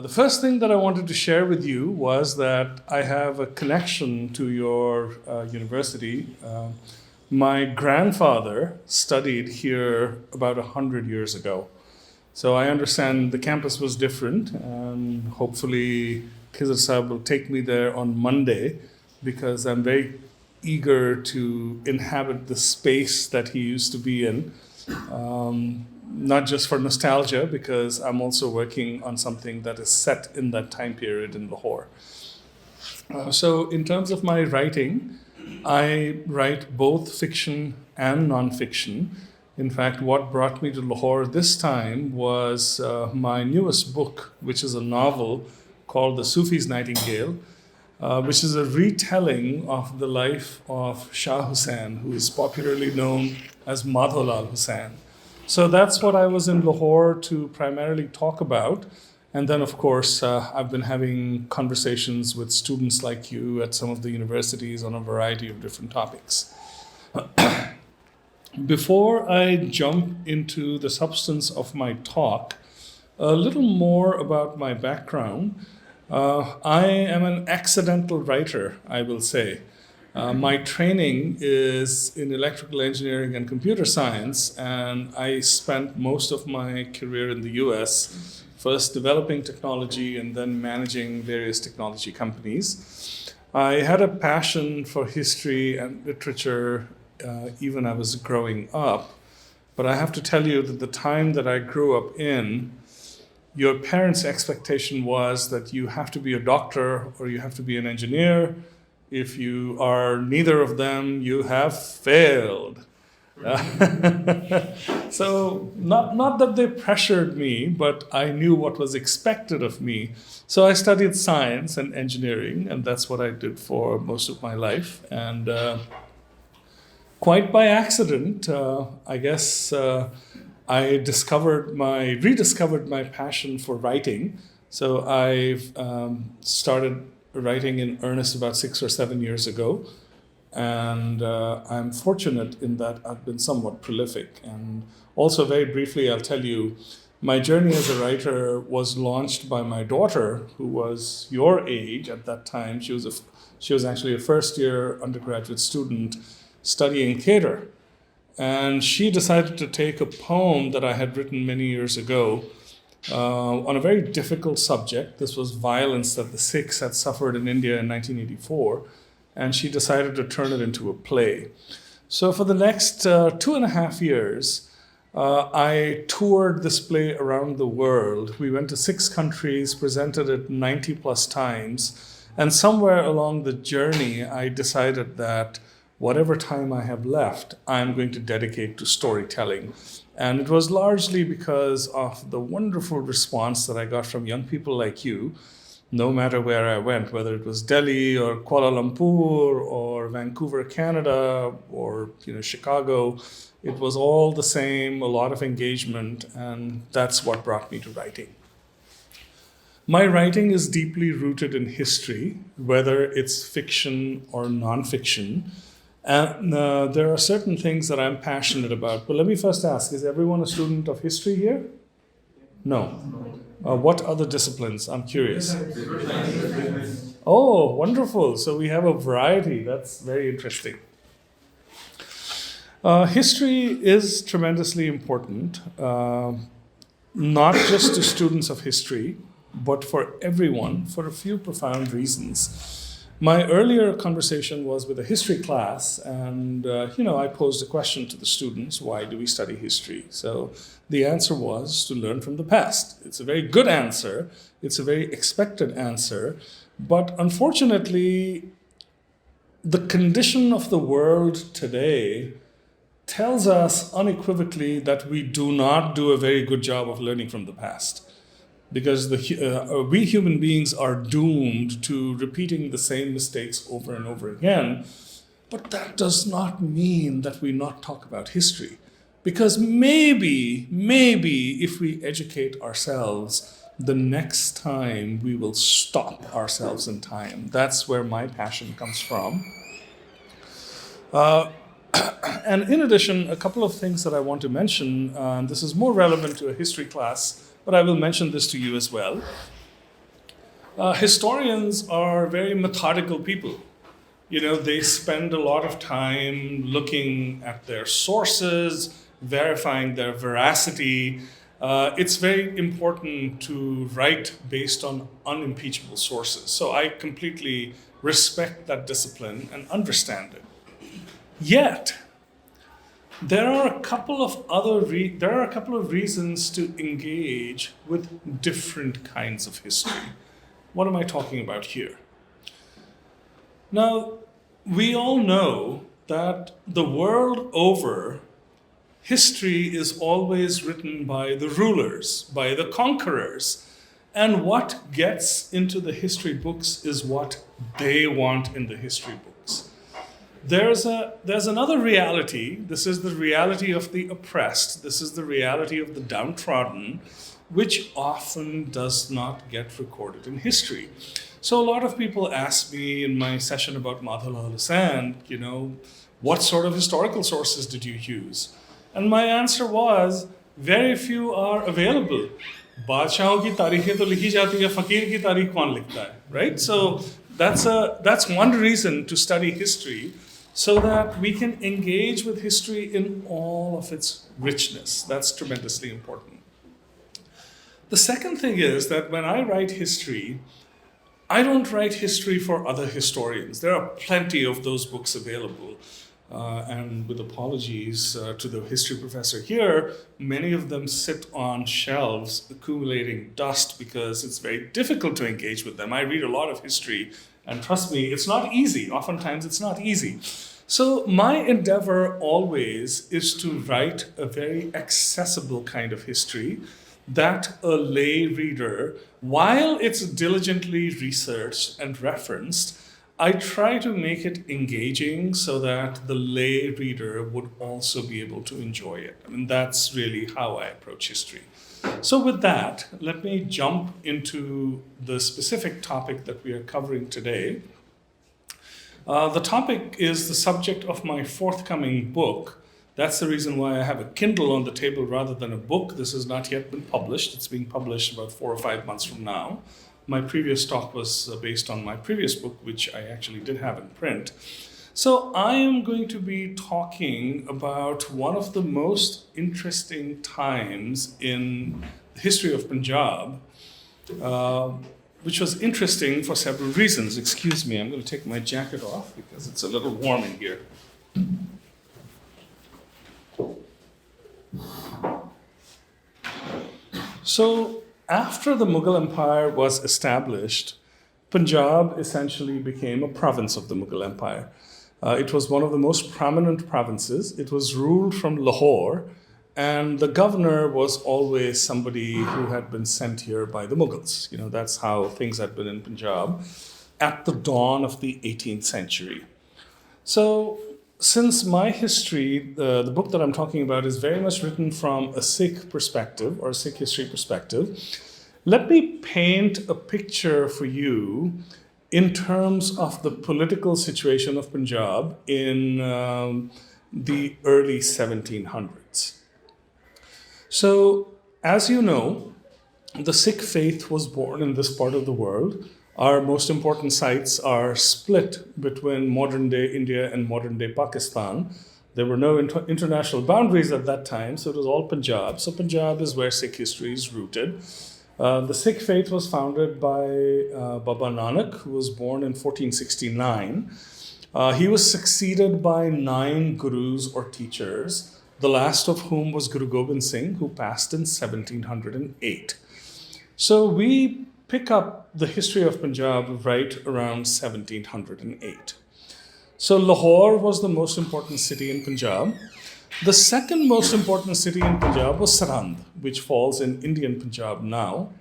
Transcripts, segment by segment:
The first thing that I wanted to share with you was that I have a connection to your university. My grandfather studied here about 100 years ago. So I understand the campus was different, and hopefully Khizr Sahib will take me there on Monday because I'm very eager to inhabit the space that he used to be in. Not just for nostalgia, because I'm also working on something that is set in that time period in Lahore. So in terms of my writing, I write both fiction and non-fiction. In fact, what brought me to Lahore this time was my newest book, which is a novel called The Sufi's Nightingale, which is a retelling of the life of Shah Hussain, who is popularly known as Madhaulal Hussain. So that's what I was in Lahore to primarily talk about. And then, of course, I've been having conversations with students like you at some of the universities on a variety of different topics. Before I jump into the substance of my talk, a little more about my background. I am an accidental writer, I will say. My training is in electrical engineering and computer science, and I spent most of my career in the US, first developing technology and then managing various technology companies. I had a passion for history and literature even as I was growing up, but I have to tell you that the time that I grew up in, your parents' expectation was that you have to be a doctor or you have to be an engineer. If you are neither of them, you have failed. So not that they pressured me, but I knew what was expected of me. So I studied science and engineering, and that's what I did for most of my life. And quite by accident, I guess I rediscovered my passion for writing. So I've started writing in earnest about 6 or 7 years ago. And I'm fortunate in that I've been somewhat prolific. And also, very briefly, I'll tell you, my journey as a writer was launched by my daughter, who was your age at that time. She was actually a first-year undergraduate student studying theater. And she decided to take a poem that I had written many years ago on a very difficult subject. This was violence that the Sikhs had suffered in India in 1984. And she decided to turn it into a play. So for the next 2.5 years, I toured this play around the world. We went to 6 countries, presented it 90 plus times. And somewhere along the journey, I decided that whatever time I have left, I'm going to dedicate to storytelling. And it was largely because of the wonderful response that I got from young people like you, no matter where I went, whether it was Delhi or Kuala Lumpur or Vancouver, Canada, or Chicago. It was all the same, a lot of engagement, and that's what brought me to writing. My writing is deeply rooted in history, whether it's fiction or nonfiction. And there are certain things that I'm passionate about. But let me first ask, is everyone a student of history here? No. What other disciplines? I'm curious. Oh, wonderful. So we have a variety. That's very interesting. History is tremendously important, not just to students of history, but for everyone, for a few profound reasons. My earlier conversation was with a history class, and I posed a question to the students: why do we study history? So the answer was to learn from the past. It's a very good answer. It's a very expected answer. But unfortunately, the condition of the world today tells us unequivocally that we do not do a very good job of learning from the past. Because we human beings are doomed to repeating the same mistakes over and over again. But that does not mean that we not talk about history. Because maybe if we educate ourselves, the next time we will stop ourselves in time. That's where my passion comes from. And in addition, a couple of things that I want to mention, this is more relevant to a history class, but I will mention this to you as well. Historians are very methodical people. They spend a lot of time looking at their sources, verifying their veracity. It's very important to write based on unimpeachable sources. So I completely respect that discipline and understand it. Yet, there are a couple of reasons to engage with different kinds of history. What am I talking about here? Now, we all know that the world over, history is always written by the rulers, by the conquerors. And what gets into the history books is what they want in the history books. There's another reality. This is the reality of the oppressed. This is the reality of the downtrodden, which often does not get recorded in history. So a lot of people ask me in my session about Madhullah Hussain, what sort of historical sources did you use? And my answer was, very few are available. बादशाहों की तारीखें तो लिखी जाती है, फकीर की तारीख कौन लिखता है, right? So that's one reason to study history, so that we can engage with history in all of its richness. That's tremendously important. The second thing is that when I write history, I don't write history for other historians. There are plenty of those books available. And with apologies to the history professor here, many of them sit on shelves accumulating dust because it's very difficult to engage with them. I read a lot of history, and trust me, it's not easy. Oftentimes it's not easy. So my endeavor always is to write a very accessible kind of history that a lay reader, while it's diligently researched and referenced, I try to make it engaging so that the lay reader would also be able to enjoy it. I mean, that's really how I approach history. So with that, let me jump into the specific topic that we are covering today. The topic is the subject of my forthcoming book. That's the reason why I have a Kindle on the table rather than a book. This has not yet been published. It's being published about 4 or 5 months from now. My previous talk was based on my previous book, which I actually did have in print. So I am going to be talking about one of the most interesting times in the history of Punjab, which was interesting for several reasons. Excuse me, I'm going to take my jacket off because it's a little warm in here. So after the Mughal Empire was established, Punjab essentially became a province of the Mughal Empire. It was one of the most prominent provinces. It was ruled from Lahore, and the governor was always somebody who had been sent here by the Mughals. That's how things had been in Punjab at the dawn of the 18th century. So since my history, the book that I'm talking about, is very much written from a Sikh perspective, or a Sikh history perspective, let me paint a picture for you in terms of the political situation of Punjab in the early 1700s. So, as you know, the Sikh faith was born in this part of the world. Our most important sites are split between modern-day India and modern-day Pakistan. There were no international boundaries at that time, so it was all Punjab. So Punjab is where Sikh history is rooted. The Sikh faith was founded by Baba Nanak, who was born in 1469. He was succeeded by 9 gurus or teachers, the last of whom was Guru Gobind Singh, who passed in 1708. So we pick up the history of Punjab right around 1708. So Lahore was the most important city in Punjab. The second most important city in Punjab was Sarhind, which falls in Indian Punjab now.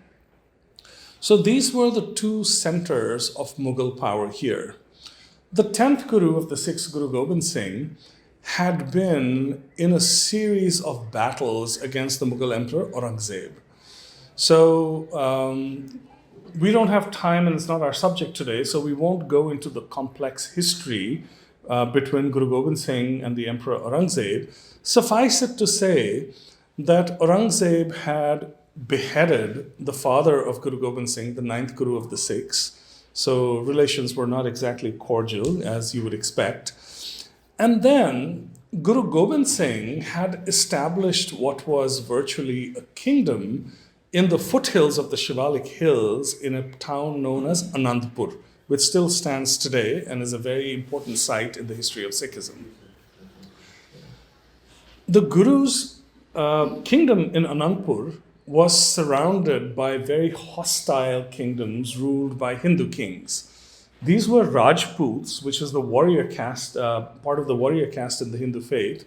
So these were the 2 centers of Mughal power here. The 10th Guru of the Sikhs, Guru Gobind Singh, had been in a series of battles against the Mughal Emperor Aurangzeb. So we don't have time, and it's not our subject today, so we won't go into the complex history between Guru Gobind Singh and the Emperor Aurangzeb. Suffice it to say that Aurangzeb had beheaded the father of Guru Gobind Singh, the ninth Guru of the Sikhs. So relations were not exactly cordial, as you would expect. And then Guru Gobind Singh had established what was virtually a kingdom in the foothills of the Shivalik Hills in a town known as Anandpur, which still stands today and is a very important site in the history of Sikhism. The Guru's kingdom in Anandpur was surrounded by very hostile kingdoms ruled by Hindu kings. These were Rajputs, which is the warrior caste, part of the warrior caste in the Hindu faith.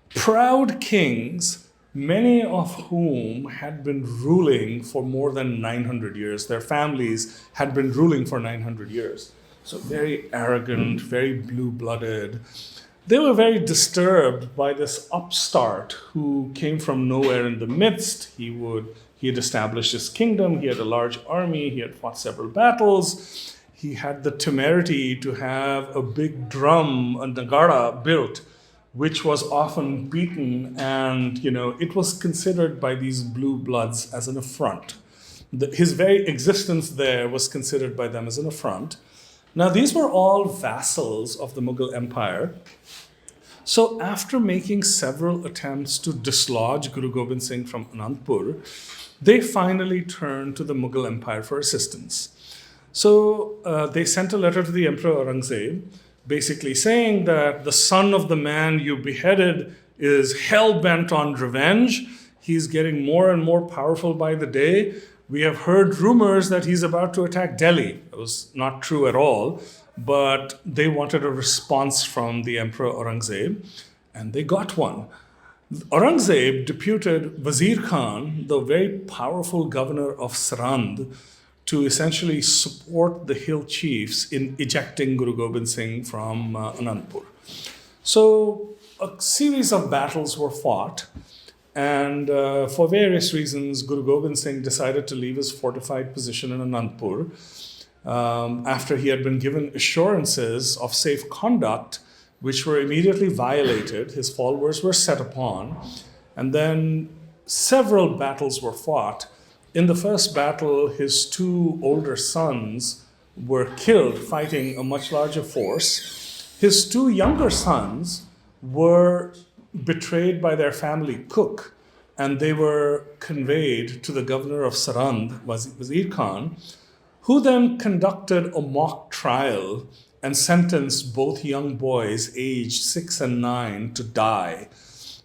Proud kings, many of whom had been ruling for more than 900 years. Their families had been ruling for 900 years. So very arrogant, very blue-blooded. They were very disturbed by this upstart who came from nowhere in the midst. He had established his kingdom, he had a large army, he had fought several battles. He had the temerity to have a big drum, a nagara built, which was often beaten, and it was considered by these blue bloods as an affront. His very existence there was considered by them as an affront. Now, these were all vassals of the Mughal Empire. So after making several attempts to dislodge Guru Gobind Singh from Anandpur, they finally turned to the Mughal Empire for assistance. So they sent a letter to the Emperor Aurangzeb, basically saying that the son of the man you beheaded is hell-bent on revenge. He's getting more and more powerful by the day. We have heard rumors that he's about to attack Delhi. It was not true at all, but they wanted a response from the Emperor Aurangzeb, and they got one. Aurangzeb deputed Wazir Khan, the very powerful governor of Sarand, to essentially support the hill chiefs in ejecting Guru Gobind Singh from Anandpur. So a series of battles were fought, and for various reasons, Guru Gobind Singh decided to leave his fortified position in Anandpur after he had been given assurances of safe conduct, which were immediately violated. His followers were set upon, and then several battles were fought. In the first battle, his two older sons were killed fighting a much larger force. His two younger sons were betrayed by their family cook, and they were conveyed to the governor of Sarand, Wazir Khan, who then conducted a mock trial and sentenced both young boys aged 6 and 9 to die.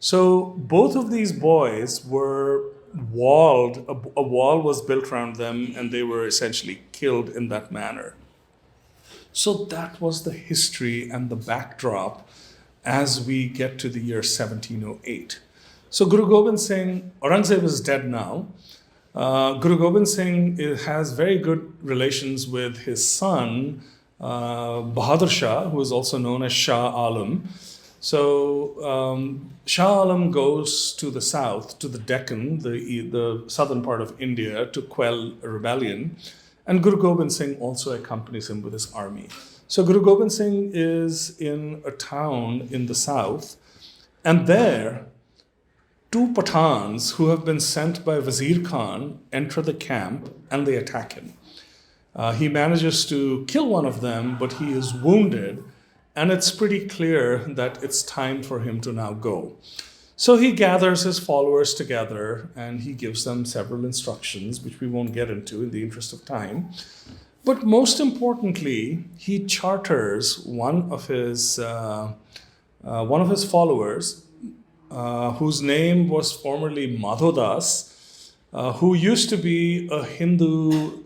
So both of these boys were walled, a wall was built around them, and they were essentially killed in that manner. So that was the history and the backdrop as we get to the year 1708. So Guru Gobind Singh, Aurangzeb is dead now. Guru Gobind Singh has very good relations with his son, Bahadur Shah, who is also known as Shah Alam. So Shah Alam goes to the south, to the Deccan, the southern part of India, to quell a rebellion. And Guru Gobind Singh also accompanies him with his army. So Guru Gobind Singh is in a town in the south, and there, two Pathans who have been sent by Wazir Khan enter the camp and they attack him. He manages to kill one of them, but he is wounded, and it's pretty clear that it's time for him to now go. So he gathers his followers together and he gives them several instructions, which we won't get into in the interest of time. But most importantly, he charters one of his followers, whose name was formerly Madhodas, who used to be a Hindu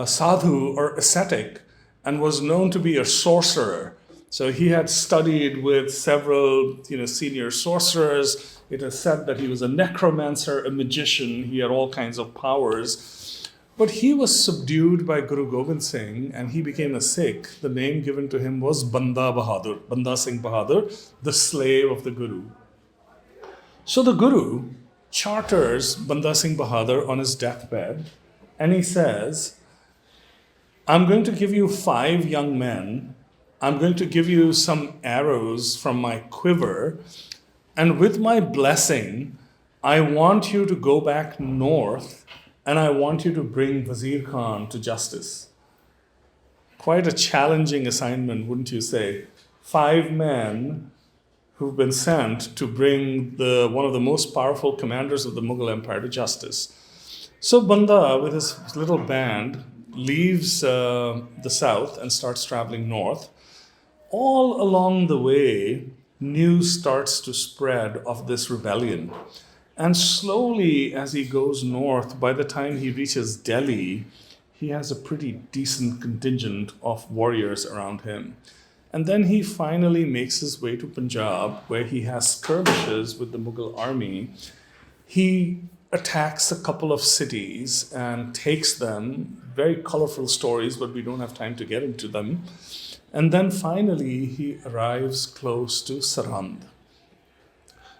sadhu or ascetic and was known to be a sorcerer. So he had studied with several senior sorcerers. It is said that he was a necromancer, a magician. He had all kinds of powers. But he was subdued by Guru Gobind Singh and he became a Sikh. The name given to him was Banda Singh Bahadur, the slave of the Guru. So the Guru charters Banda Singh Bahadur on his deathbed, and he says, I'm going to give you 5 young men. I'm going to give you some arrows from my quiver, and with my blessing, I want you to go back north and I want you to bring Wazir Khan to justice. Quite a challenging assignment, wouldn't you say? 5 men who've been sent to bring one of the most powerful commanders of the Mughal Empire to justice. So Banda, with his little band, leaves the south and starts traveling north. All along the way, news starts to spread of this rebellion. And slowly, as he goes north, by the time he reaches Delhi, he has a pretty decent contingent of warriors around him. And then he finally makes his way to Punjab, where he has skirmishes with the Mughal army. He attacks a couple of cities and takes them. Very colorful stories, but we don't have time to get into them. And then finally, he arrives close to Sarhand.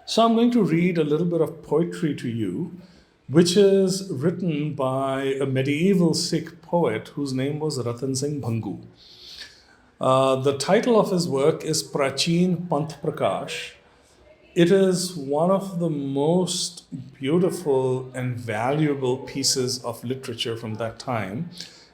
So I'm going to read a little bit of poetry to you, which is written by a medieval Sikh poet whose name was Ratan Singh Bhangu. The title of his work is Prachin Panth Prakash. It is one of the most beautiful and valuable pieces of literature from that time.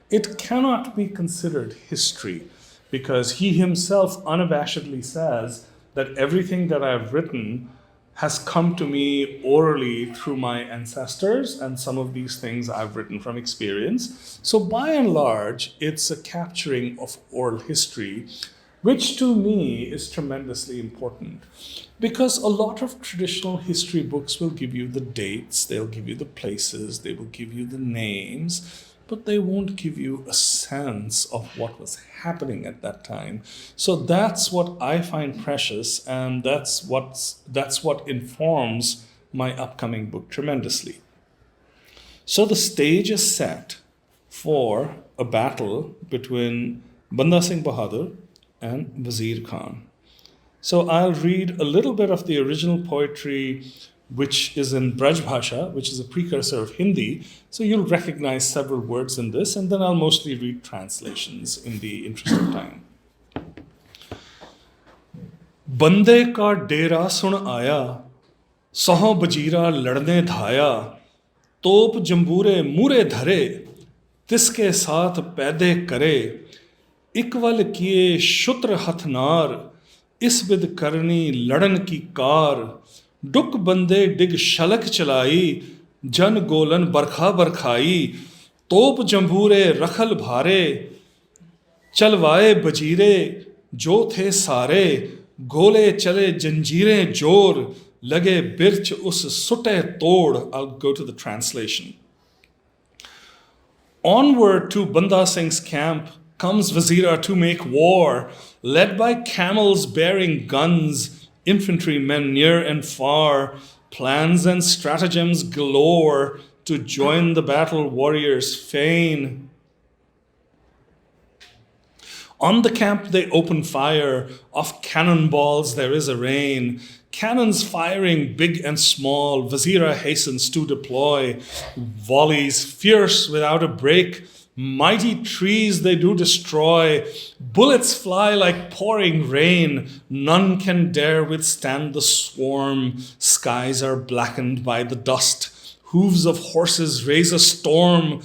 It cannot be considered history because he himself unabashedly says that everything that I've written has come to me orally through my ancestors, and some of these things I've written from experience. So by and large, it's a capturing of oral history, which to me is tremendously important. Because a lot of traditional history books will give you the dates, they'll give you the places, they will give you the names, but they won't give you a sense of what was happening at that time. So that's what I find precious, and that's what informs my upcoming book tremendously. So the stage is set for a battle between Banda Singh Bahadur and Wazir Khan. So I'll read a little bit of the original poetry, which is in Braj Bhasha, which is a precursor of Hindi. So you'll recognize several words in this, and then I'll mostly read translations in the interest of time. Bande ka dera sun aaya, saho bajira ladne dhaya, top jambure mure dhare, tiske saath paide kare, equal किए शुत्र हथनार इस बिद करनी लड़न की car डुक बंदे डिग शलक चलाई जन गोलन बरखा बरखाई तोप जंबूरे रखल भारे चलवाए बजीरे जो थे सारे गोले चले जंजीरें जोर लगे बिरच उस सुटे तोड़. I'll go to the translation. Onward to Banda Singh's camp comes Wazira to make war, led by camels bearing guns, infantrymen near and far, plans and stratagems galore to join the battle warriors fain. On the camp they open fire, of cannonballs there is a rain, cannons firing big and small, Wazira hastens to deploy, volleys fierce without a break, mighty trees they do destroy, bullets fly like pouring rain, none can dare withstand the swarm, skies are blackened by the dust, hooves of horses raise a storm,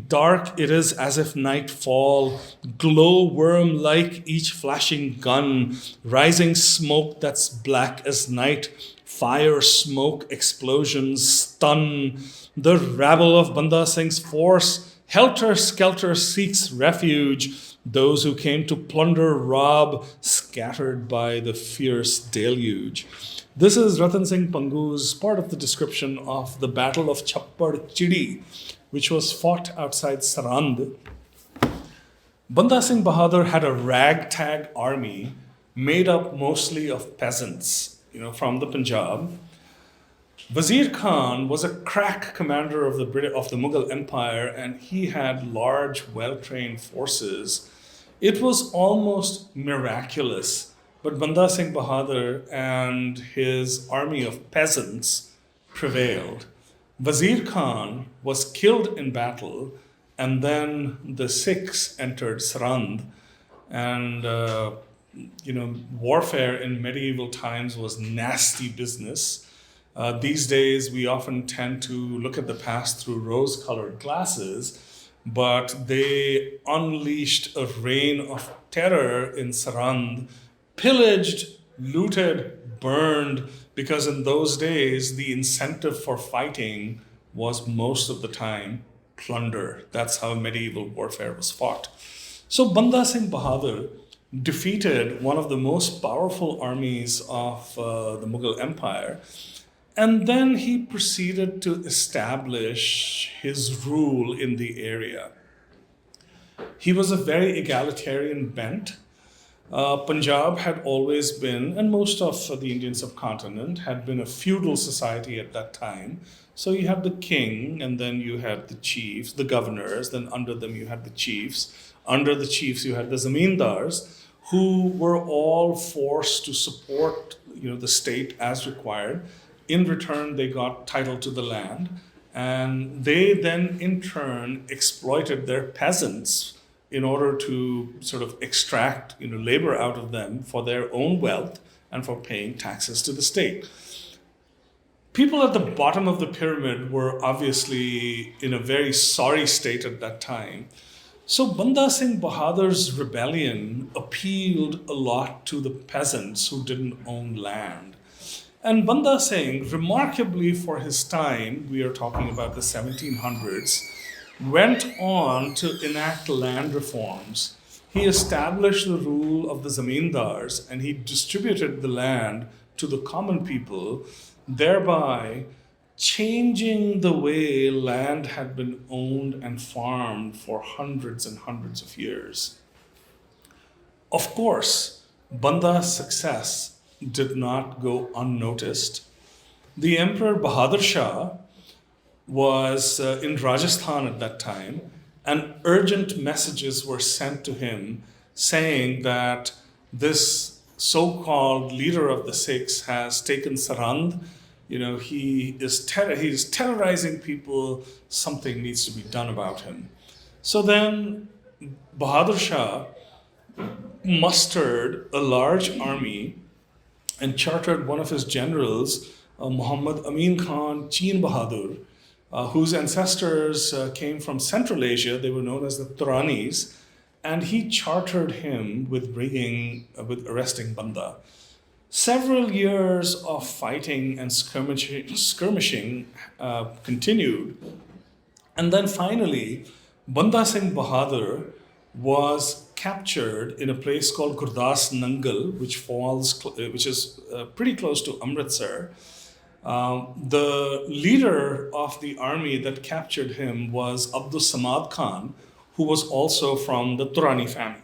dark it is as if night fall, glow-worm like each flashing gun, rising smoke that's black as night, fire, smoke, explosions stun, the rabble of Banda Singh's force helter-skelter seeks refuge, those who came to plunder, rob, scattered by the fierce deluge. This is Ratan Singh Bhangu's part of the description of the Battle of Chappar Chidi, which was fought outside Sarhand. Banda Singh Bahadur had a ragtag army made up mostly of peasants, from the Punjab. Wazir Khan was a crack commander of the Mughal Empire, and he had large, well-trained forces. It was almost miraculous, but Banda Singh Bahadur and his army of peasants prevailed. Wazir Khan was killed in battle, and then the Sikhs entered Sarhand, and warfare in medieval times was nasty business. These days, we often tend to look at the past through rose-colored glasses, but they unleashed a reign of terror in Sarand, pillaged, looted, burned, because in those days, the incentive for fighting was most of the time plunder. That's how medieval warfare was fought. So Banda Singh Bahadur defeated one of the most powerful armies of the Mughal Empire, and then he proceeded to establish his rule in the area. He was a very egalitarian bent. Punjab had always been, and most of the Indian subcontinent had been a feudal society at that time. So you had the king, and then you had the chiefs, the governors, then under them you had the chiefs. Under the chiefs you had the zamindars, who were all forced to support the state as required. In return, they got title to the land, and they then in turn exploited their peasants in order to sort of extract labor out of them for their own wealth and for paying taxes to the state. People at the bottom of the pyramid were obviously in a very sorry state at that time. So Banda Singh Bahadur's rebellion appealed a lot to the peasants who didn't own land. And Banda Singh, remarkably for his time, we are talking about the 1700s, went on to enact land reforms. He established the rule of the zamindars, and he distributed the land to the common people, thereby changing the way land had been owned and farmed for hundreds and hundreds of years. Of course, Banda's success did not go unnoticed. The Emperor Bahadur Shah was in Rajasthan at that time, and urgent messages were sent to him saying that this so-called leader of the Sikhs has taken Sarand. He is terrorizing people. Something needs to be done about him. So then Bahadur Shah mustered a large army and chartered one of his generals, Muhammad Amin Khan Cheen Bahadur, whose ancestors came from Central Asia. They were known as the Turanis, and he chartered him with arresting Banda. Several years of fighting and skirmishing continued, and then finally, Banda Singh Bahadur was captured in a place called Gurdas Nangal, which is pretty close to Amritsar. The leader of the army that captured him was Abdul Samad Khan, who was also from the Turani family.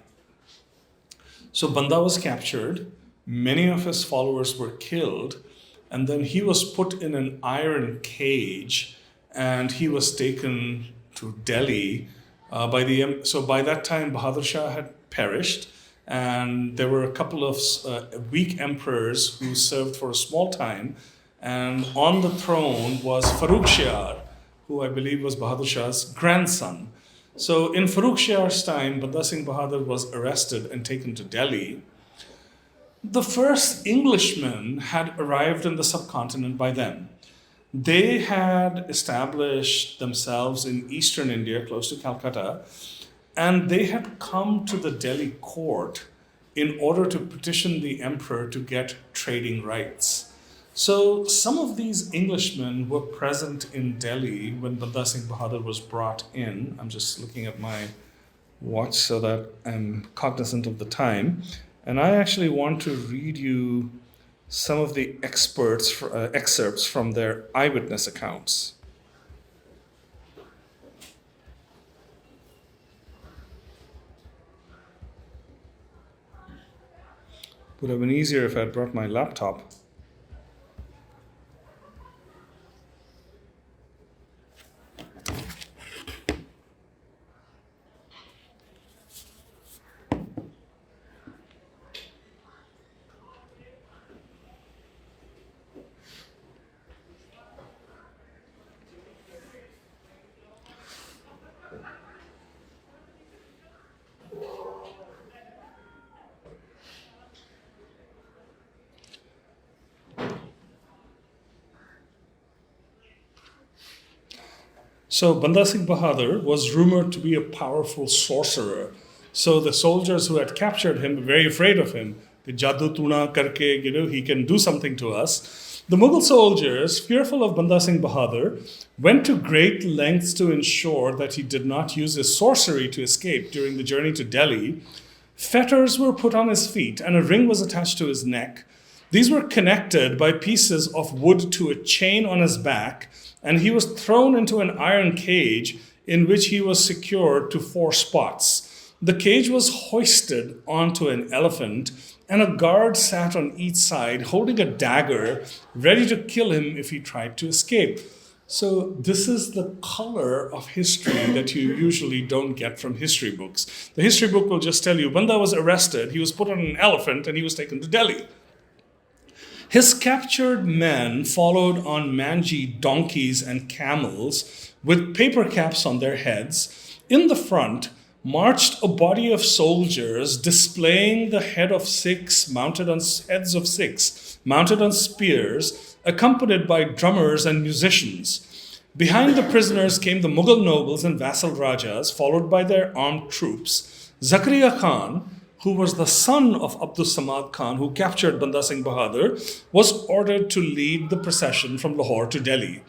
So Banda was captured, many of his followers were killed, and then he was put in an iron cage and he was taken to Delhi. So by that time, Bahadur Shah had perished, and there were a couple of weak emperors who served for a small time. And on the throne was Farrukh Shiar, who I believe was Bahadur Shah's grandson. So in Farrukh Shiar's time, Banda Singh Bahadur was arrested and taken to Delhi. The first Englishmen had arrived in the subcontinent by then. They had established themselves in eastern India, close to Calcutta, and they had come to the Delhi court in order to petition the emperor to get trading rights. So some of these Englishmen were present in Delhi when Banda Singh Bahadur was brought in. I'm just looking at my watch so that I'm cognizant of the time. And I actually want to read you some of the excerpts from their eyewitness accounts. Would have been easier if I had brought my laptop. So Banda Singh Bahadur was rumored to be a powerful sorcerer. So the soldiers who had captured him were very afraid of him. The Jadoo Tuna karke, he can do something to us. The Mughal soldiers, fearful of Banda Singh Bahadur, went to great lengths to ensure that he did not use his sorcery to escape during the journey to Delhi. Fetters were put on his feet and a ring was attached to his neck. These were connected by pieces of wood to a chain on his back, and he was thrown into an iron cage in which he was secured to 4 spots. The cage was hoisted onto an elephant, and a guard sat on each side holding a dagger, ready to kill him if he tried to escape. So this is the color of history that you usually don't get from history books. The history book will just tell you, Banda was arrested, he was put on an elephant, and he was taken to Delhi. His captured men followed on mangy donkeys and camels with paper caps on their heads. In the front marched a body of soldiers displaying the heads of Sikhs mounted on spears, accompanied by drummers and musicians. Behind the prisoners came the Mughal nobles and vassal rajas, followed by their armed troops. Zakaria Khan, who was the son of Abdul Samad Khan, who captured Banda Singh Bahadur, was ordered to lead the procession from Lahore to Delhi.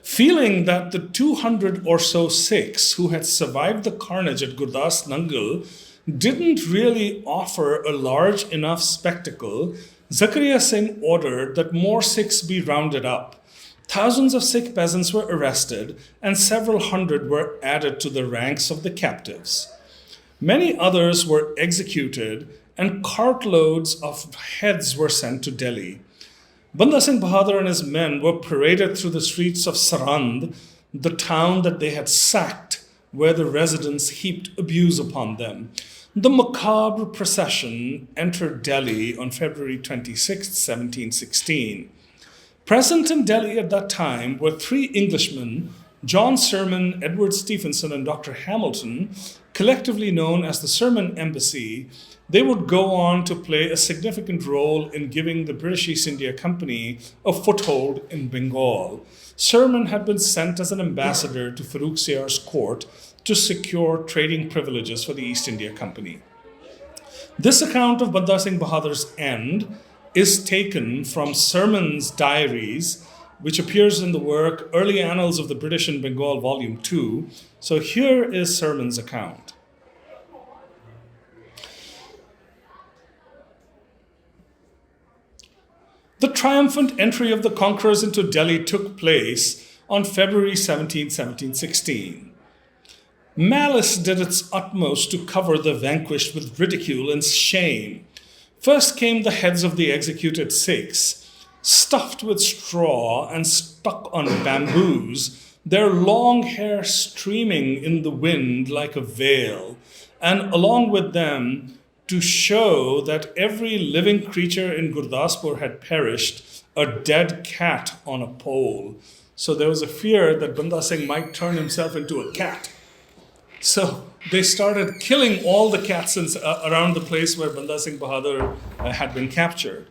Feeling that the 200 or so Sikhs who had survived the carnage at Gurdas Nangal didn't really offer a large enough spectacle, Zakaria Singh ordered that more Sikhs be rounded up. Thousands of Sikh peasants were arrested, and several hundred were added to the ranks of the captives. Many others were executed, and cartloads of heads were sent to Delhi. Banda Singh Bahadur and his men were paraded through the streets of Sarand, the town that they had sacked, where the residents heaped abuse upon them. The macabre procession entered Delhi on February 26, 1716. Present in Delhi at that time were 3 Englishmen, John Sermon, Edward Stephenson, and Dr. Hamilton, collectively known as the Sermon Embassy. They would go on to play a significant role in giving the British East India Company a foothold in Bengal. Sermon had been sent as an ambassador to Farrukh Siyar's court to secure trading privileges for the East India Company. This account of Banda Singh Bahadur's end is taken from Sermon's diaries, which appears in the work Early Annals of the British in Bengal, Volume 2. So here is Sermon's account. The triumphant entry of the conquerors into Delhi took place on February 17, 1716. Malice did its utmost to cover the vanquished with ridicule and shame. First came the heads of the executed Sikhs, stuffed with straw and stuck on bamboos, their long hair streaming in the wind like a veil, and along with them, to show that every living creature in Gurdaspur had perished, a dead cat on a pole. So there was a fear that Banda Singh might turn himself into a cat. So they started killing all the cats around the place where Banda Singh Bahadur had been captured.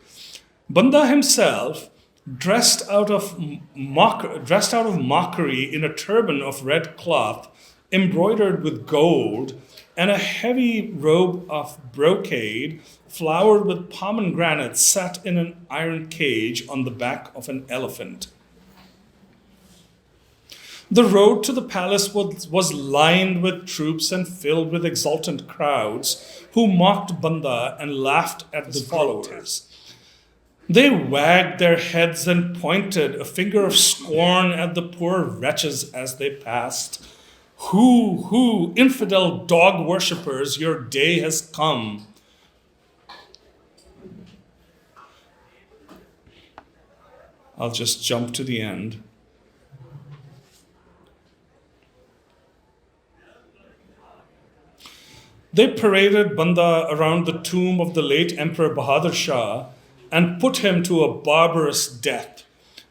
Banda himself, dressed out of mockery in a turban of red cloth, embroidered with gold, and a heavy robe of brocade, flowered with pomegranates, sat in an iron cage on the back of an elephant. The road to the palace was lined with troops and filled with exultant crowds who mocked Banda and laughed at his followers. They wagged their heads and pointed a finger of scorn at the poor wretches as they passed. Hoo, infidel dog worshippers, your day has come. I'll just jump to the end. They paraded Banda around the tomb of the late Emperor Bahadur Shah and put him to a barbarous death.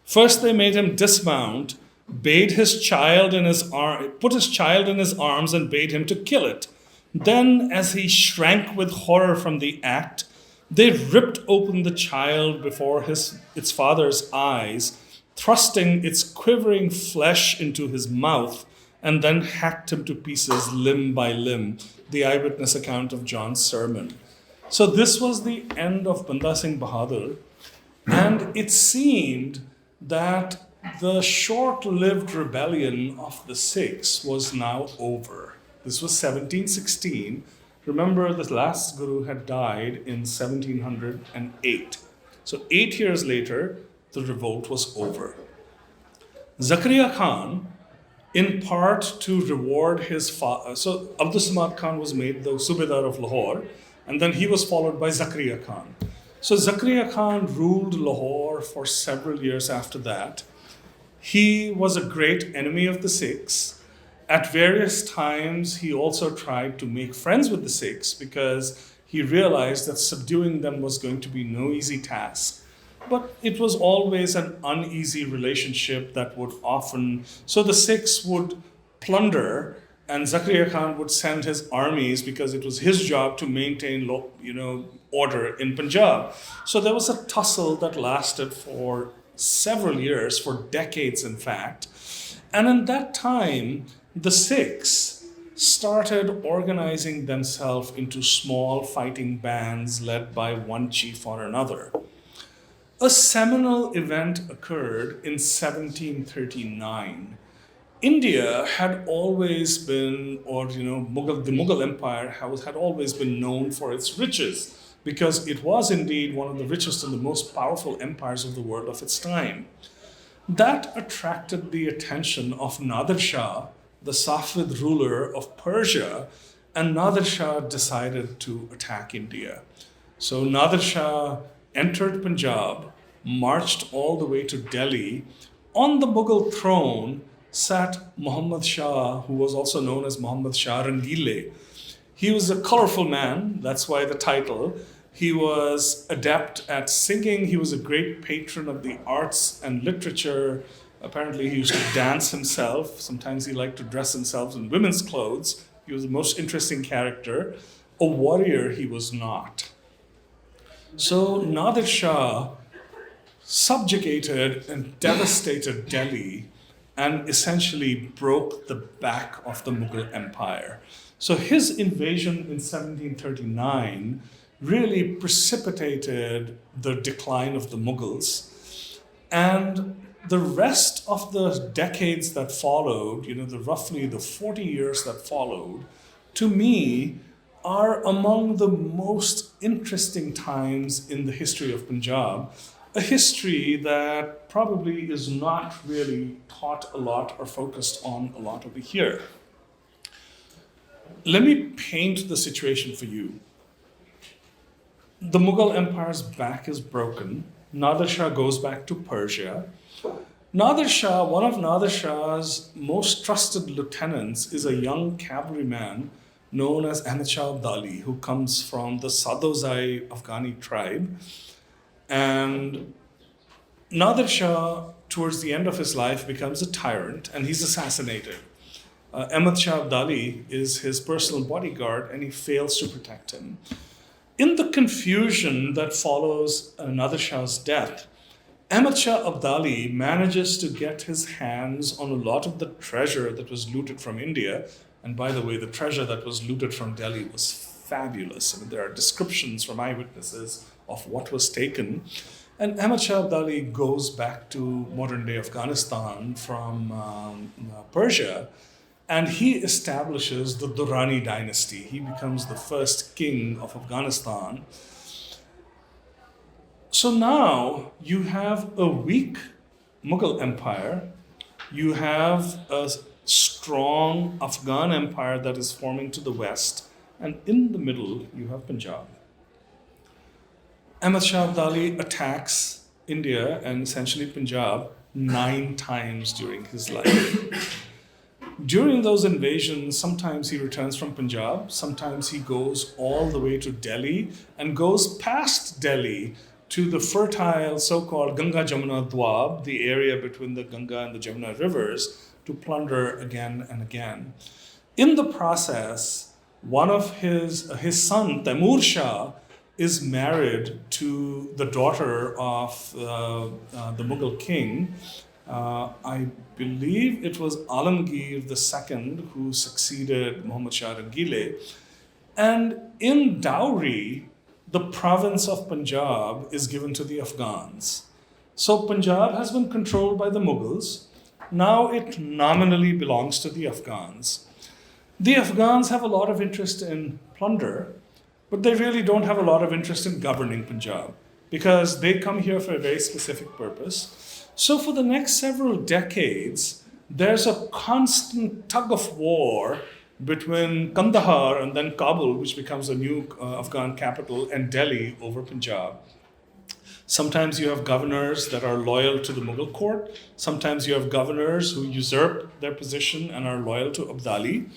First they made him dismount, put his child in his arms and bade him to kill it. Then, as he shrank with horror from the act, they ripped open the child before its father's eyes, thrusting its quivering flesh into his mouth, and then hacked him to pieces limb by limb, the eyewitness account of John's sermon. So this was the end of Banda Singh Bahadur, and it seemed that the short-lived rebellion of the Sikhs was now over. This was 1716. Remember, the last Guru had died in 1708. So 8 years later, the revolt was over. Zakaria Khan, in part to reward his father, so Abdus Samad Khan was made the Subedar of Lahore, and then he was followed by Zakaria Khan. So Zakaria Khan ruled Lahore for several years after that. He was a great enemy of the Sikhs. At various times, he also tried to make friends with the Sikhs because he realized that subduing them was going to be no easy task. But it was always an uneasy relationship that would often... So the Sikhs would plunder, and Zakaria Khan would send his armies because it was his job to maintain, order in Punjab. So there was a tussle that lasted for several years, for decades in fact. And in that time, the Sikhs started organizing themselves into small fighting bands led by one chief or another. A seminal event occurred in 1739. India had always been, the Mughal Empire had always been known for its riches, because it was indeed one of the richest and the most powerful empires of the world of its time. That attracted the attention of Nadir Shah, the Safavid ruler of Persia, and Nadir Shah decided to attack India. So Nadir Shah entered Punjab, marched all the way to Delhi. On the Mughal throne sat Muhammad Shah, who was also known as Muhammad Shah Rangile. He was a colorful man, that's why the title. He was adept at singing. He was a great patron of the arts and literature. Apparently, he used to dance himself. Sometimes he liked to dress himself in women's clothes. He was the most interesting character. A warrior he was not. So Nadir Shah subjugated and devastated Delhi and essentially broke the back of the Mughal Empire. So his invasion in 1739 really precipitated the decline of the Mughals. And the rest of the decades that followed, roughly the 40 years that followed, to me, are among the most interesting times in the history of Punjab, a history that probably is not really taught a lot or focused on a lot over here. Let me paint the situation for you. The Mughal Empire's back is broken. Nadir Shah goes back to Persia. Nadir Shah, one of Nadir Shah's most trusted lieutenants, is a young cavalryman known as Ahmad Shah Abdali, who comes from the Sadozai Afghani tribe. And Nadir Shah, towards the end of his life, becomes a tyrant and he's assassinated. Ahmad Shah Abdali is his personal bodyguard and he fails to protect him. In the confusion that follows Nadir Shah's death, Ahmad Shah Abdali manages to get his hands on a lot of the treasure that was looted from India. And by the way, the treasure that was looted from Delhi was fabulous. There are descriptions from eyewitnesses of what was taken. And Ahmad Shah Abdali goes back to modern-day Afghanistan from Persia, and he establishes the Durrani dynasty. He becomes the first king of Afghanistan. So now you have a weak Mughal empire, you have a strong Afghan empire that is forming to the west, and in the middle you have Punjab. Ahmad Shah Abdali attacks India and essentially Punjab 9 times during his life. During those invasions, sometimes he returns from Punjab, sometimes he goes all the way to Delhi and goes past Delhi to the fertile so-called Ganga Jamuna Dwab, the area between the Ganga and the Jamuna rivers, to plunder again and again. In the process, one of his son, Taimur Shah, is married to the daughter of the Mughal king, I believe it was Alamgir II who succeeded Muhammad Shah Rangile. And in dowry, the province of Punjab is given to the Afghans. So Punjab has been controlled by the Mughals. Now it nominally belongs to the Afghans. The Afghans have a lot of interest in plunder, but they really don't have a lot of interest in governing Punjab because they come here for a very specific purpose. So for the next several decades, there's a constant tug of war between Kandahar and then Kabul, which becomes a new Afghan capital, and Delhi over Punjab. Sometimes you have governors that are loyal to the Mughal court. Sometimes you have governors who usurp their position and are loyal to Abdali.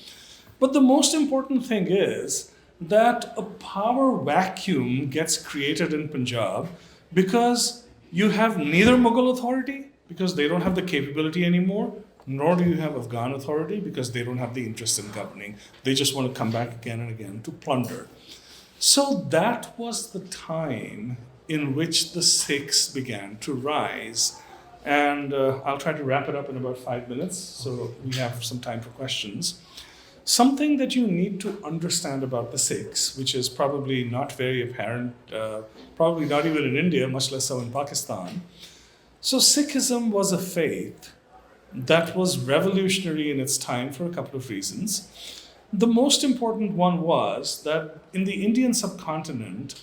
But the most important thing is that a power vacuum gets created in Punjab because you have neither Mughal authority, because they don't have the capability anymore, nor do you have Afghan authority because they don't have the interest in governing. They just want to come back again and again to plunder. So that was the time in which the Sikhs began to rise. And I'll try to wrap it up in about 5 minutes so we have some time for questions. Something that you need to understand about the Sikhs, which is probably not very apparent, probably not even in India, much less so in Pakistan. So Sikhism was a faith that was revolutionary in its time for a couple of reasons. The most important one was that in the Indian subcontinent,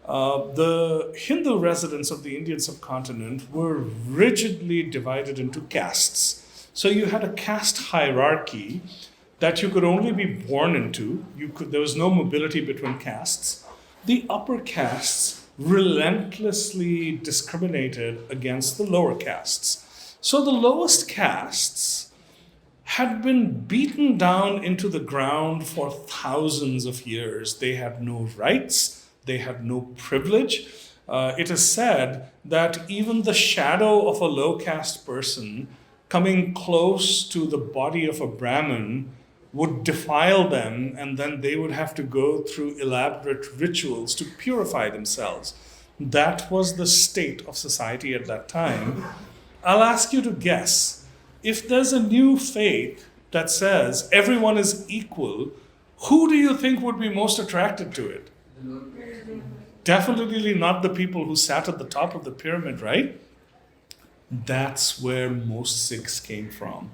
the Hindu residents of the Indian subcontinent were rigidly divided into castes. So you had a caste hierarchy that you could only be born into. There was no mobility between castes. The upper castes relentlessly discriminated against the lower castes. So the lowest castes had been beaten down into the ground for thousands of years. They had no rights, they had no privilege. It is said that even the shadow of a low caste person coming close to the body of a Brahmin would defile them, and then they would have to go through elaborate rituals to purify themselves. That was the state of society at that time. I'll ask you to guess, if there's a new faith that says everyone is equal, who do you think would be most attracted to it? Definitely not the people who sat at the top of the pyramid, right? That's where most Sikhs came from.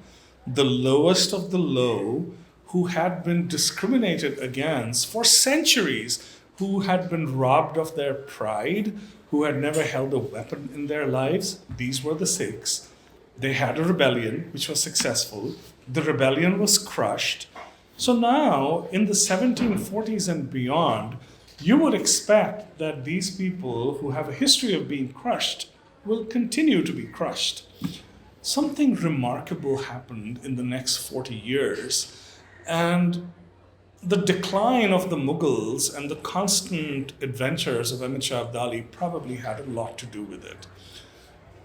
The lowest of the low, who had been discriminated against for centuries, who had been robbed of their pride, who had never held a weapon in their lives. These were the Sikhs. They had a rebellion, which was successful. The rebellion was crushed. So now, in the 1740s and beyond, you would expect that these people who have a history of being crushed will continue to be crushed. Something remarkable happened in the next 40 years, and the decline of the Mughals and the constant adventures of Ahmad Shah Abdali probably had a lot to do with it.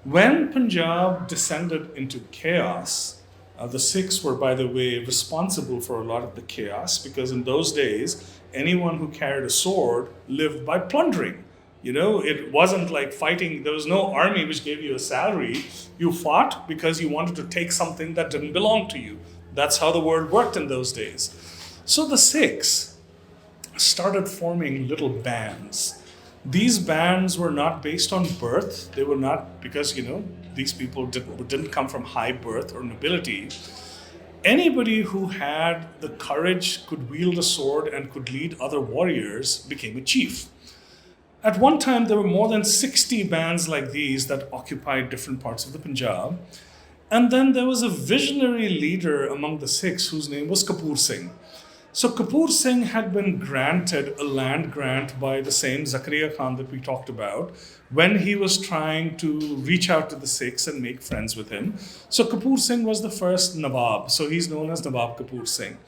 When Punjab descended into chaos, the Sikhs were, by the way, responsible for a lot of the chaos, because in those days, anyone who carried a sword lived by plundering. You know, it wasn't like fighting. There was no army which gave you a salary. You fought because you wanted to take something that didn't belong to you. That's how the world worked in those days. So the Sikhs started forming little bands. These bands were not based on birth. They were not because, these people didn't come from high birth or nobility. Anybody who had the courage, could wield a sword, and could lead other warriors became a chief. At one time, there were more than 60 bands like these that occupied different parts of the Punjab. And then there was a visionary leader among the Sikhs whose name was Kabul Singh. So Kabul Singh had been granted a land grant by the same Zakaria Khan that we talked about when he was trying to reach out to the Sikhs and make friends with him. So Kabul Singh was the first Nawab. So he's known as Nawab Kabul Singh.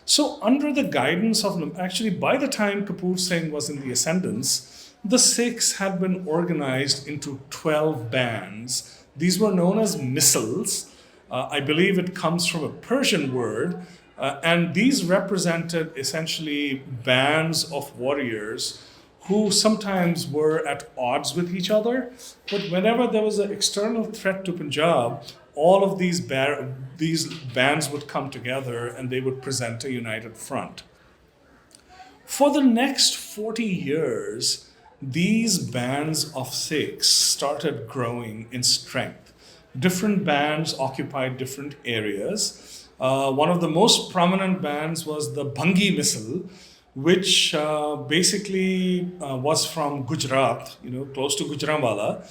So under the guidance of, actually by the time Kabul Singh was in the ascendance, the Sikhs had been organized into 12 bands. These were known as missals. I believe it comes from a Persian word. And these represented essentially bands of warriors who sometimes were at odds with each other. But whenever there was an external threat to Punjab, all of these bands would come together and they would present a united front. For the next 40 years, these bands of Sikhs started growing in strength. Different bands occupied different areas. One of the most prominent bands was the Bhangi Misl, which basically was from Gujarat, close to Gujranwala.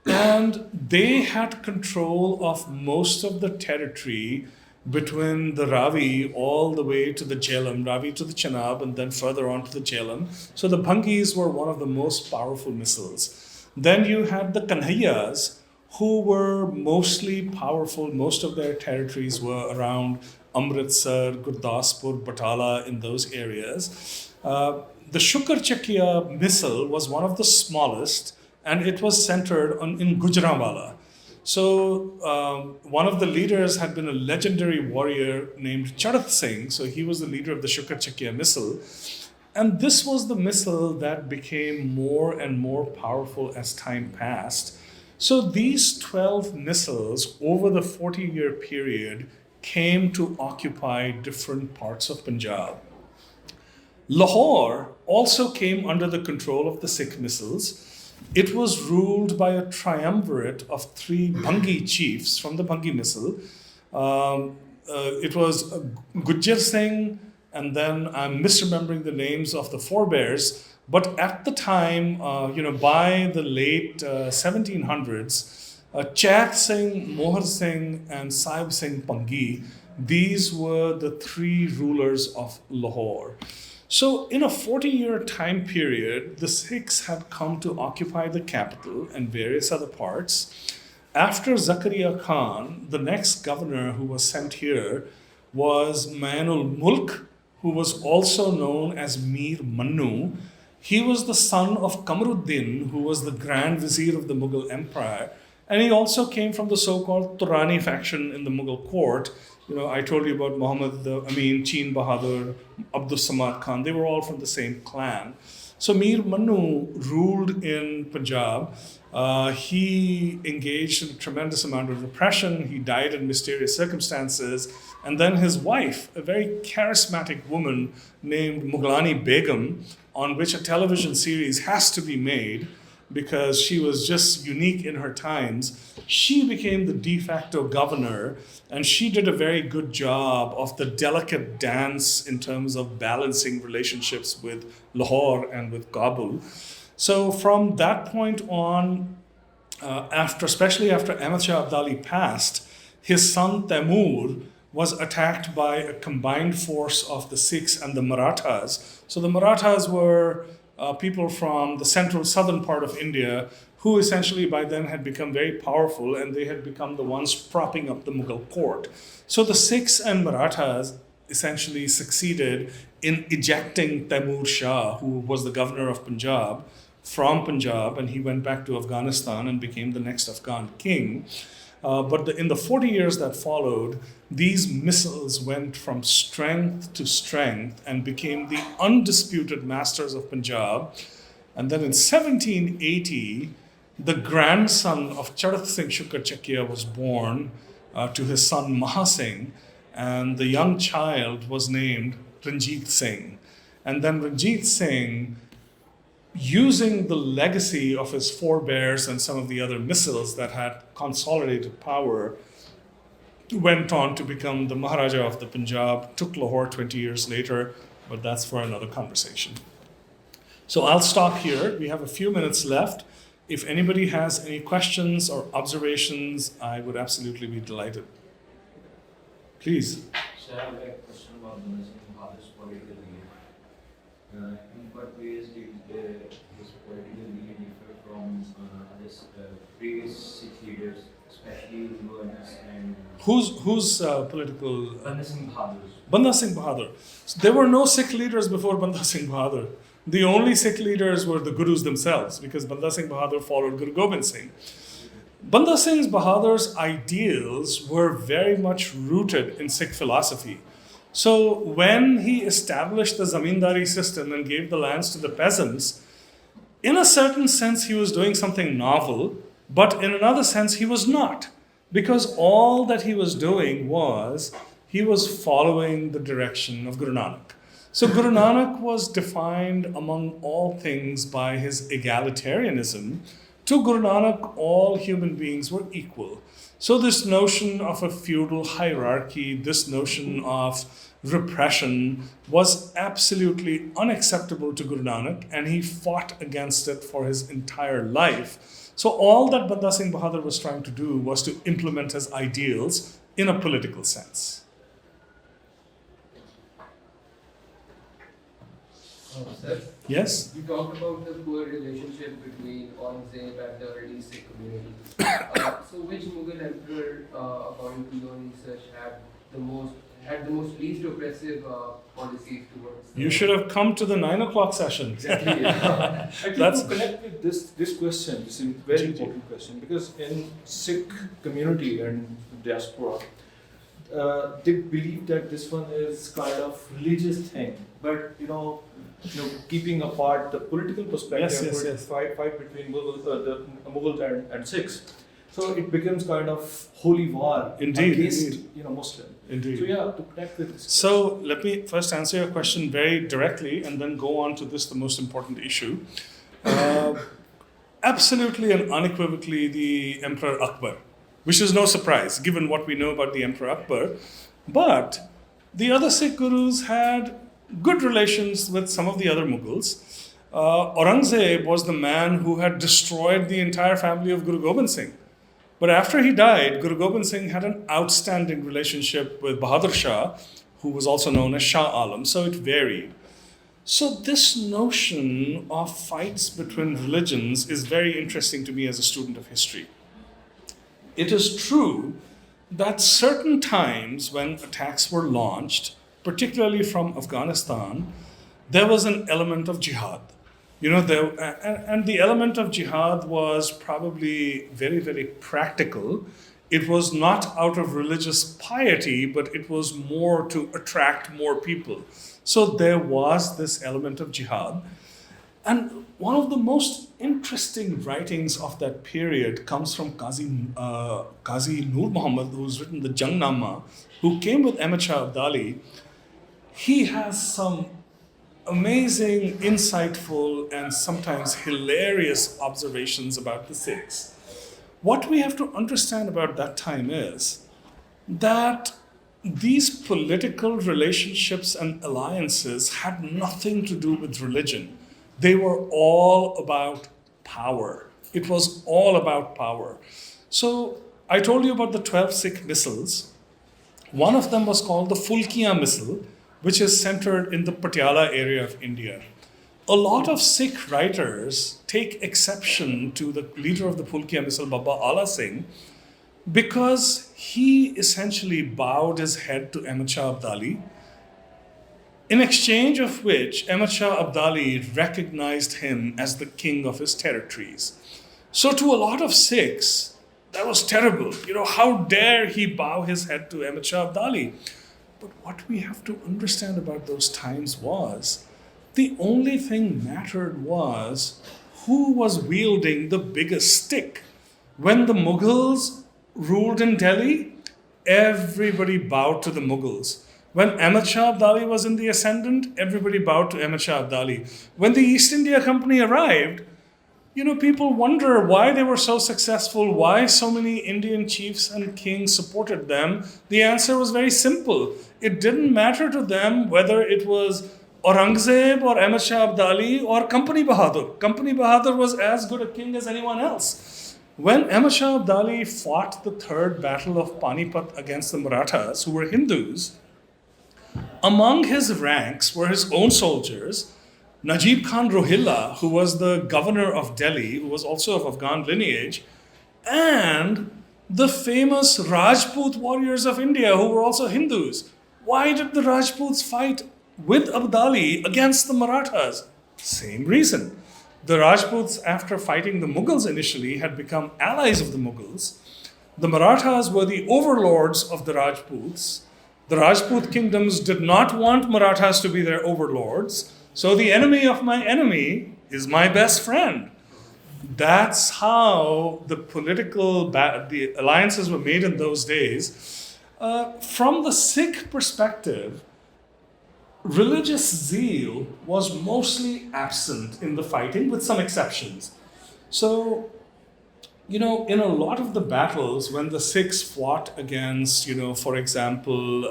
And they had control of most of the territory between the Ravi all the way to the Jhelum, Ravi to the Chenab, and then further on to the Jhelum. So the Bhangis were one of the most powerful Misls. Then you had the Kanhaiyas, who were mostly powerful. Most of their territories were around Amritsar, Gurdaspur, Batala, in those areas. The Shukar Chakia Misl was one of the smallest, and it was centered in Gujranwala. So one of the leaders had been a legendary warrior named Charath Singh. So he was the leader of the Shukar Chakia Misl. And this was the Misl that became more and more powerful as time passed. So these 12 Misls over the 40-year period came to occupy different parts of Punjab. Lahore also came under the control of the Sikh Misls. It was ruled by a triumvirate of 3 Bhangi chiefs from the Bhangi Misl. It was Gujjar Singh, and then I'm misremembering the names of the forebears. But at the time, by the late 1700s, Chaith Singh, Mohar Singh, and Sahib Singh Bhangi, these were the 3 rulers of Lahore. So in a 40-year time period, the Sikhs had come to occupy the capital and various other parts. After Zakaria Khan, the next governor who was sent here was Ma'inul Mulk, who was also known as Mir Mannu. He was the son of Kamaruddin, who was the Grand Vizier of the Mughal Empire. And he also came from the so-called Turani faction in the Mughal court. I told you about Muhammad Amin, Cheen Bahadur, Abdus Samad Khan. They were all from the same clan. So Mir Mannu ruled in Punjab. He engaged in a tremendous amount of repression. He died in mysterious circumstances. And then his wife, a very charismatic woman named Mughlani Begum, on which a television series has to be made, because she was just unique in her times, she became the de facto governor, and she did a very good job of the delicate dance in terms of balancing relationships with Lahore and with Kabul. So from that point on, especially after Ahmad Shah Abdali passed, his son Taimur was attacked by a combined force of the Sikhs and the Marathas. So the Marathas were people from the central southern part of India who essentially by then had become very powerful, and they had become the ones propping up the Mughal court. So the Sikhs and Marathas essentially succeeded in ejecting Taimur Shah, who was the governor of Punjab, from Punjab, and he went back to Afghanistan and became the next Afghan king. But in the 40 years that followed, these Misls went from strength to strength and became the undisputed masters of Punjab. And then in 1780, the grandson of Charath Singh Shukar Chakia was born to his son Maha Singh, and the young child was named Ranjit Singh. And then Ranjit Singh, using the legacy of his forebears and some of the other Misls that had consolidated power, went on to become the Maharaja of the Punjab, took Lahore 20 years later, but that's for another conversation. So I'll stop here. We have a few minutes left. If anybody has any questions or observations, I would absolutely be delighted. Please. Sir, I have a question about the Muslim Father's political lead. In what ways did his political lead differ from previous Sikh leaders, especially Gurdas and... Who's political... Banda Singh Bahadur. Banda Singh Bahadur. There were no Sikh leaders before Banda Singh Bahadur. The only Sikh leaders were the Gurus themselves, because Banda Singh Bahadur followed Guru Gobind Singh. Banda Singh Bahadur's ideals were very much rooted in Sikh philosophy. So when he established the zamindari system and gave the lands to the peasants, In a certain sense, he was doing something novel, but in another sense, he was not. Because all that he was doing was, he was following the direction of Guru Nanak. So Guru Nanak was defined among all things by his egalitarianism. To Guru Nanak, all human beings were equal. So this notion of a feudal hierarchy, this notion of repression was absolutely unacceptable to Guru Nanak, and he fought against it for his entire life. So all that Banda Singh Bahadur was trying to do was to implement his ideals in a political sense. Sir, Yes? you talked about the poor relationship between Aurangzeb and the early Sikh community. So which Mughal emperor, according to your research, had the most least oppressive policies towards? You should have come to the 9 o'clock session. Exactly. Yeah. Actually, That's- to connect with this question, it's a very important question, because in Sikh community and diaspora, they believe that this one is kind of religious thing, but keeping apart the political perspective, Yes. fight between the Mughals and Sikhs. So it becomes kind of holy war against Muslim. Indeed. So yeah, to connect with this. So let me first answer your question very directly and then go on to this, the most important issue. Absolutely and unequivocally, the Emperor Akbar, which is no surprise given what we know about the Emperor Akbar. But the other Sikh gurus had good relations with some of the other Mughals. Aurangzeb was the man who had destroyed the entire family of Guru Gobind Singh. But after he died, Guru Gobind Singh had an outstanding relationship with Bahadur Shah, who was also known as Shah Alam, so it varied. So this notion of fights between religions is very interesting to me as a student of history. It is true that certain times when attacks were launched, particularly from Afghanistan, there was an element of jihad. And the element of jihad was probably very, very practical. It was not out of religious piety, but it was more to attract more people. So there was this element of jihad. And one of the most interesting writings of that period comes from Qazi Nur Muhammad, who's written the Jangnama, who came with Ahmad Shah Abdali. He has some amazing, insightful, and sometimes hilarious observations about the Sikhs. What we have to understand about that time is that these political relationships and alliances had nothing to do with religion. They were all about power. It was all about power. So I told you about the 12 Sikh missiles. One of them was called the Fulkiya missile, which is centered in the Patiala area of India. A lot of Sikh writers take exception to the leader of the Fulkiya missile, Baba Ala Singh, because he essentially bowed his head to Ahmad Shah Abdali, in exchange of which Ahmad Shah Abdali recognized him as the king of his territories. So to a lot of Sikhs, that was terrible. How dare he bow his head to Ahmad Shah Abdali? But what we have to understand about those times was, the only thing mattered was who was wielding the biggest stick. When the Mughals ruled in Delhi, everybody bowed to the Mughals. When Ahmad Shah Abdali was in the ascendant, everybody bowed to Ahmad Shah Abdali. When the East India Company arrived, people wonder why they were so successful, why so many Indian chiefs and kings supported them. The answer was very simple. It didn't matter to them whether it was Aurangzeb or Ahmad Shah Abdali or Company Bahadur. Company Bahadur was as good a king as anyone else. When Ahmad Shah Abdali fought the third battle of Panipat against the Marathas, who were Hindus, among his ranks were his own soldiers, Najib Khan Rohilla, who was the governor of Delhi, who was also of Afghan lineage, and the famous Rajput warriors of India, who were also Hindus. Why did the Rajputs fight with Abdali against the Marathas? Same reason. The Rajputs, after fighting the Mughals initially, had become allies of the Mughals. The Marathas were the overlords of the Rajputs. The Rajput kingdoms did not want Marathas to be their overlords. So the enemy of my enemy is my best friend. That's how the political the alliances were made in those days. From the Sikh perspective, religious zeal was mostly absent in the fighting, with some exceptions. So, in a lot of the battles, when the Sikhs fought against, for example,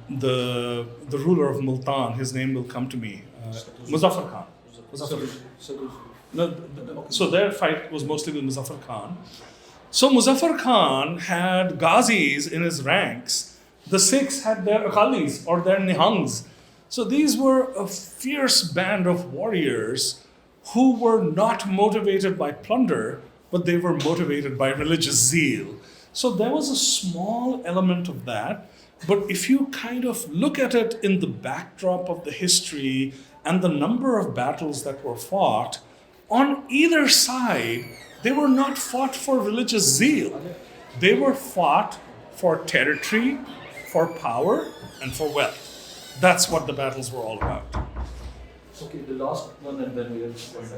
the ruler of Multan, his name will come to me, Muzaffar Khan. So their fight was mostly with Muzaffar Khan. So Muzaffar Khan had Ghazis in his ranks. The Sikhs had their Akalis or their Nihangs. So these were a fierce band of warriors who were not motivated by plunder, but they were motivated by religious zeal. So there was a small element of that. But if you kind of look at it in the backdrop of the history and the number of battles that were fought, on either side, they were not fought for religious zeal. They were fought for territory, for power, and for wealth. That's what the battles were all about. Okay, the last one, and then we'll.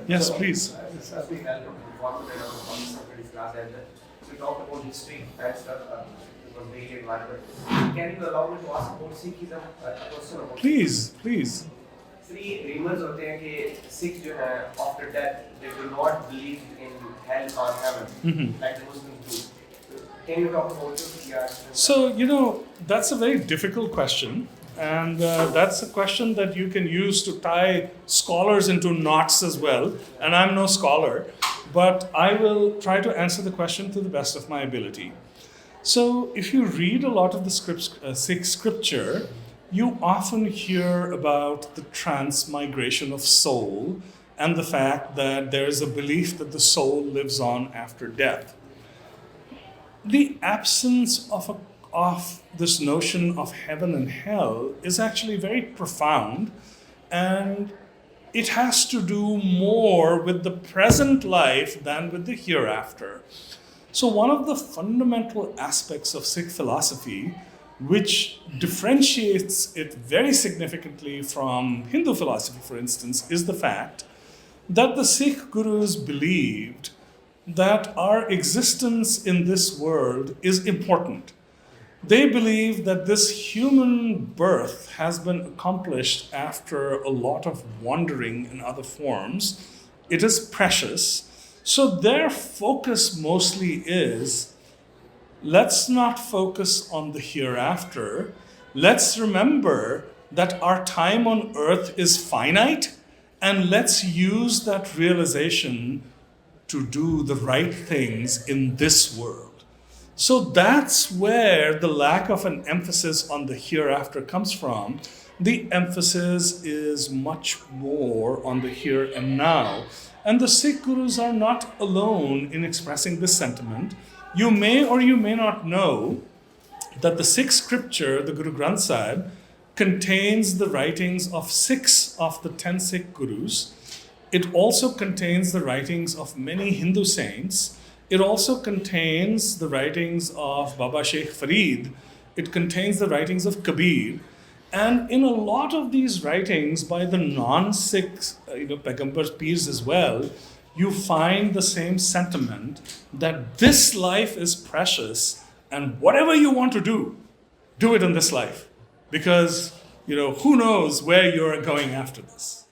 Yes, please. As we held on this class, we talked about history and stuff. It was very environment. Can you allow me to ask about Sikhism? A question about Please. Three rumors होते हैं कि Sikhs जो है after death they do not believe in hell or heaven like the Muslims do. Can you talk about this? So, that's a very difficult question. And that's a question that you can use to tie scholars into knots as well. And I'm no scholar, but I will try to answer the question to the best of my ability. So if you read a lot of the Sikh scripture, you often hear about the transmigration of soul and the fact that there is a belief that the soul lives on after death. The absence of this notion of heaven and hell is actually very profound, and it has to do more with the present life than with the hereafter. So one of the fundamental aspects of Sikh philosophy, which differentiates it very significantly from Hindu philosophy, for instance, is the fact that the Sikh gurus believed that our existence in this world is important. They believe that this human birth has been accomplished after a lot of wandering in other forms. It is precious. So their focus mostly is, let's not focus on the hereafter. Let's remember that our time on earth is finite, and let's use that realization to do the right things in this world. So that's where the lack of an emphasis on the hereafter comes from. The emphasis is much more on the here and now. And the Sikh gurus are not alone in expressing this sentiment. You may or you may not know that the Sikh scripture, the Guru Granth Sahib, contains the writings of 6 of the 10 Sikh gurus. It also contains the writings of many Hindu saints. It also contains the writings of Baba Sheikh Farid. It contains the writings of Kabir. And in a lot of these writings by the non-Sikh, Paigambars, Peers as well, you find the same sentiment that this life is precious, and whatever you want to do it in this life. Because, who knows where you're going after this.